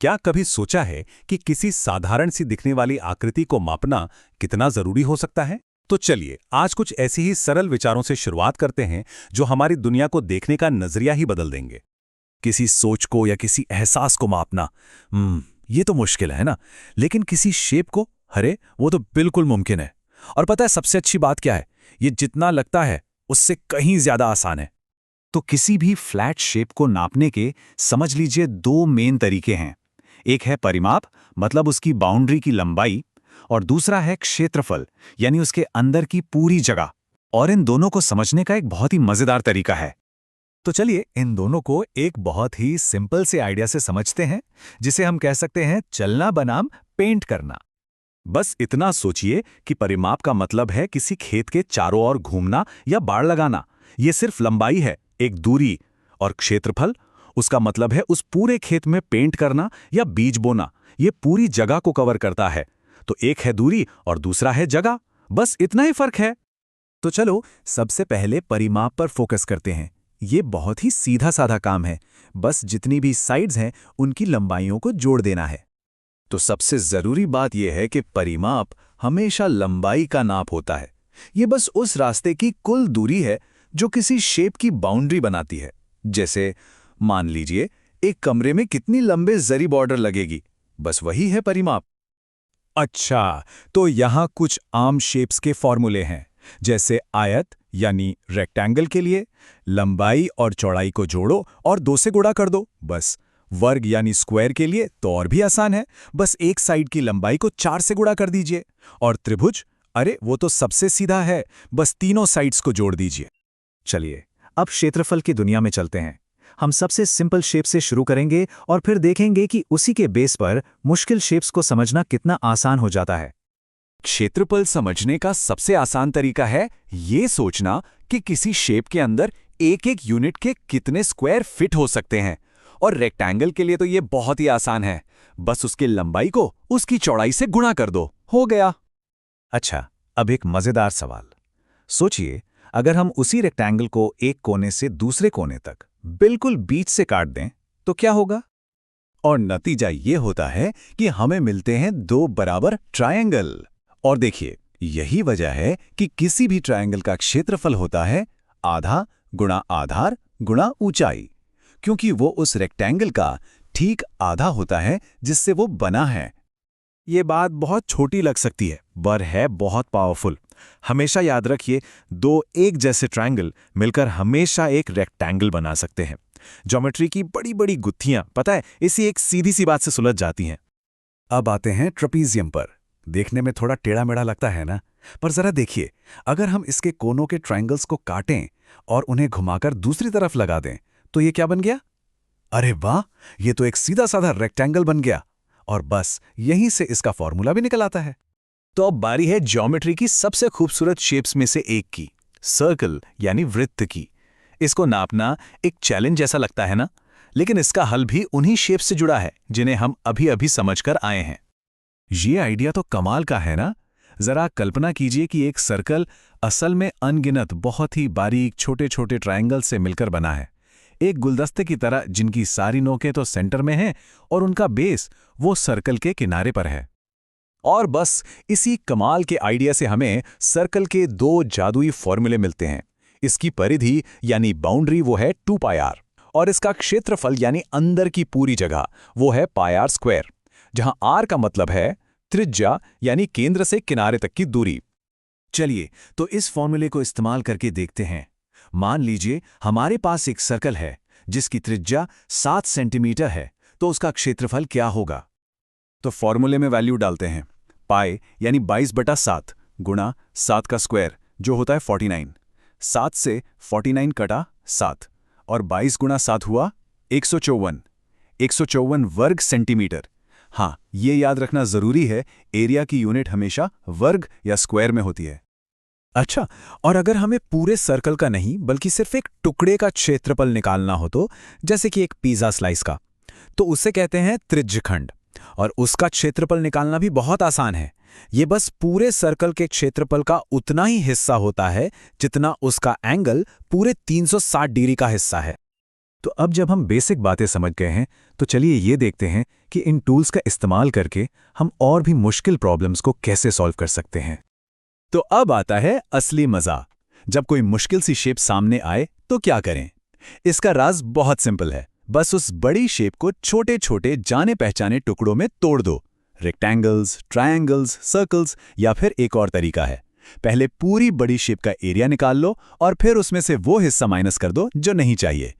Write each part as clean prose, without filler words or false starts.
क्या कभी सोचा है कि किसी साधारण सी दिखने वाली आकृति को मापना कितना जरूरी हो सकता है? तो चलिए आज कुछ ऐसी ही सरल विचारों से शुरुआत करते हैं जो हमारी दुनिया को देखने का नजरिया ही बदल देंगे। किसी सोच को या किसी एहसास को मापना, ये तो मुश्किल है ना। लेकिन किसी शेप को, अरे वो तो बिल्कुल मुमकिन है। और पता है सबसे अच्छी बात क्या है? ये जितना लगता है उससे कहीं ज्यादा आसान है। तो किसी भी फ्लैट शेप को नापने के समझ लीजिए दो मेन तरीके हैं। एक है परिमाप, मतलब उसकी बाउंड्री की लंबाई, और दूसरा है क्षेत्रफल, यानी उसके अंदर की पूरी जगह। और इन दोनों को समझने का एक बहुत ही मजेदार तरीका है। तो चलिए इन दोनों को एक बहुत ही सिंपल से आइडिया से समझते हैं, जिसे हम कह सकते हैं चलना बनाम पेंट करना। बस इतना सोचिए कि परिमाप का मतलब है किसी खेत के चारों ओर घूमना या बाड़ लगाना। ये सिर्फ लंबाई है, एक दूरी। और क्षेत्रफल, उसका मतलब है उस पूरे खेत में पेंट करना या बीज बोना। ये पूरी जगह को कवर करता है। तो एक है दूरी और दूसरा है जगह, बस इतना ही फर्क है। तो चलो सबसे पहले परिमाप पर फोकस करते हैं। ये बहुत ही सीधा साधा काम है, बस जितनी भी साइड्स हैं उनकी लंबाइयों को जोड़ देना है। तो सबसे जरूरी बात यह है कि परिमाप हमेशा लंबाई का नाप होता है। ये बस उस रास्ते की कुल दूरी है जो किसी शेप की बाउंड्री बनाती है। जैसे मान लीजिए एक कमरे में कितनी लंबे जरी बॉर्डर लगेगी, बस वही है परिमाप। अच्छा, तो यहाँ कुछ आम शेप्स के फॉर्मूले हैं। जैसे आयत यानी रेक्टेंगल के लिए लंबाई और चौड़ाई को जोड़ो और 2 से गुणा कर दो, बस। वर्ग यानी स्क्वायर के लिए तो और भी आसान है, बस एक साइड की लंबाई को 4 से गुणा कर दीजिए। और त्रिभुज, अरे वो तो सबसे सीधा है, बस तीनों साइड्स को जोड़ दीजिए। चलिए अब क्षेत्रफल की दुनिया में चलते हैं। हम सबसे सिंपल शेप से शुरू करेंगे और फिर देखेंगे कि उसी के बेस पर मुश्किल शेप्स को समझना कितना आसान हो जाता है। क्षेत्रफल समझने का सबसे आसान तरीका है ये सोचना कि किसी शेप के अंदर एक एक यूनिट के कितने स्क्वायर फिट हो सकते हैं। और रेक्टेंगल के लिए तो ये बहुत ही आसान है, बस उसकी लंबाई को उसकी चौड़ाई से गुणा कर दो, हो गया। अच्छा, अब एक मजेदार सवाल। सोचिए अगर हम उसी रेक्टेंगल को एक कोने से दूसरे कोने तक बिल्कुल बीच से काट दें तो क्या होगा? और नतीजा ये होता है कि हमें मिलते हैं 2 बराबर ट्रायंगल। और देखिए यही वजह है कि किसी भी ट्रायंगल का क्षेत्रफल होता है आधा गुणा आधार गुणा ऊंचाई, क्योंकि वो उस रेक्टेंगल का ठीक आधा होता है जिससे वो बना है। ये बात बहुत छोटी लग सकती है, पर है बहुत पावरफुल। हमेशा याद रखिए, 2 एक जैसे ट्रायंगल मिलकर हमेशा एक रेक्टेंगल बना सकते हैं। ज्योमेट्री की बड़ी बड़ी गुत्थियां, पता है, इसी एक सीधी सी बात से सुलझ जाती हैं। अब आते हैं ट्रेपीजियम पर। देखने में थोड़ा टेढ़ा मेढ़ा लगता है ना, पर जरा देखिए, अगर हम इसके कोनों के ट्रायंगल्स को काटें और उन्हें घुमाकर दूसरी तरफ लगा दें तो ये क्या बन गया? अरे वाह, ये तो एक सीधा साधा रेक्टेंगल बन गया। और बस यहीं से इसका फॉर्मूला भी निकल आता है। तो अब बारी है ज्योमेट्री की सबसे खूबसूरत शेप्स में से एक की, सर्कल यानी वृत्त की। इसको नापना एक चैलेंज जैसा लगता है ना, लेकिन इसका हल भी उन्हीं शेप से जुड़ा है जिन्हें हम अभी अभी समझकर आए हैं। ये आइडिया तो कमाल का है ना। जरा कल्पना कीजिए कि एक सर्कल असल में अनगिनत बहुत ही बारीक छोटे छोटे ट्रायंगल से मिलकर बना है, एक गुलदस्ते की तरह, जिनकी सारी नोकें तो सेंटर में हैं और उनका बेस वो सर्कल के किनारे पर है। और बस इसी कमाल के आइडिया से हमें सर्कल के 2 जादुई फॉर्मूले मिलते हैं। इसकी परिधि यानी बाउंड्री वो है 2πr, और इसका क्षेत्रफल यानी अंदर की पूरी जगह वो है πr², जहां r का मतलब है त्रिज्या यानी केंद्र से किनारे तक की दूरी। चलिए तो इस फॉर्मूले को इस्तेमाल करके देखते हैं। मान लीजिए हमारे पास एक सर्कल है जिसकी त्रिज्या 7 सेंटीमीटर है, तो उसका क्षेत्रफल क्या होगा? तो फॉर्मूले में वैल्यू डालते हैं। पाई यानी 22/7 गुणा 7 का स्क्वायर जो होता है 49। 7 से 49 कटा 7 और 22 गुणा 7 हुआ 154। 154 वर्ग सेंटीमीटर। हाँ, ये याद रखना जरूरी है, एरिया की यूनिट हमेशा वर्ग या स्क्वायर में होती है। अच्छा, और अगर हमें पूरे सर्कल का नहीं बल्कि सिर्फ एक टुकड़े का क्षेत्रफल निकालना हो, तो जैसे कि एक पिज्जा स्लाइस का, तो उसे कहते हैं त्रिज्यखंड। और उसका क्षेत्रफल निकालना भी बहुत आसान है। ये बस पूरे सर्कल के क्षेत्रफल का उतना ही हिस्सा होता है जितना उसका एंगल पूरे 360 डिग्री का हिस्सा है। तो अब जब हम बेसिक बातें समझ गए हैं तो चलिए ये देखते हैं कि इन टूल्स का इस्तेमाल करके हम और भी मुश्किल प्रॉब्लम्स को कैसे सॉल्व कर सकते हैं। तो अब आता है असली मजा। जब कोई मुश्किल सी शेप सामने आए तो क्या करें? इसका राज बहुत सिंपल है। बस उस बड़ी शेप को छोटे छोटे जाने पहचाने टुकड़ों में तोड़ दो। रेक्टेंगल्स, ट्रायंगल्स, सर्कल्स या फिर एक और तरीका है, पहले पूरी बड़ी शेप का एरिया निकाल लो और फिर उसमें से वो हिस्सा माइनस कर दो जो नहीं चाहिए।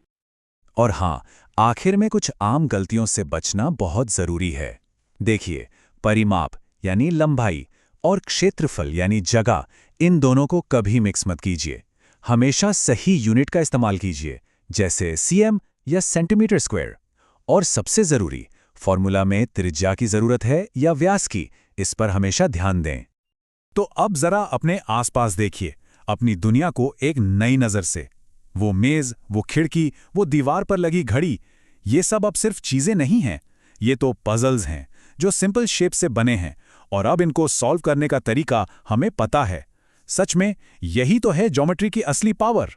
और हाँ, आखिर में कुछ आम गलतियों से बचना बहुत जरूरी है। देखिए, परिमाप यानी लंबाई और क्षेत्रफल यानी जगह, इन दोनों को कभी मिक्स मत कीजिए। हमेशा सही यूनिट का इस्तेमाल कीजिए, जैसे सीएम या सेंटीमीटर स्क्वायर। और सबसे जरूरी, फॉर्मूला में त्रिज्या की जरूरत है या व्यास की, इस पर हमेशा ध्यान दें। तो अब जरा अपने आसपास देखिए, अपनी दुनिया को एक नई नजर से। वो मेज, वो खिड़की, वो दीवार पर लगी घड़ी, ये सब अब सिर्फ चीजें नहीं हैं, ये तो पजल्स हैं जो सिंपल शेप से बने हैं। और अब इनको सॉल्व करने का तरीका हमें पता है। सच में यही तो है ज्योमेट्री की असली पावर।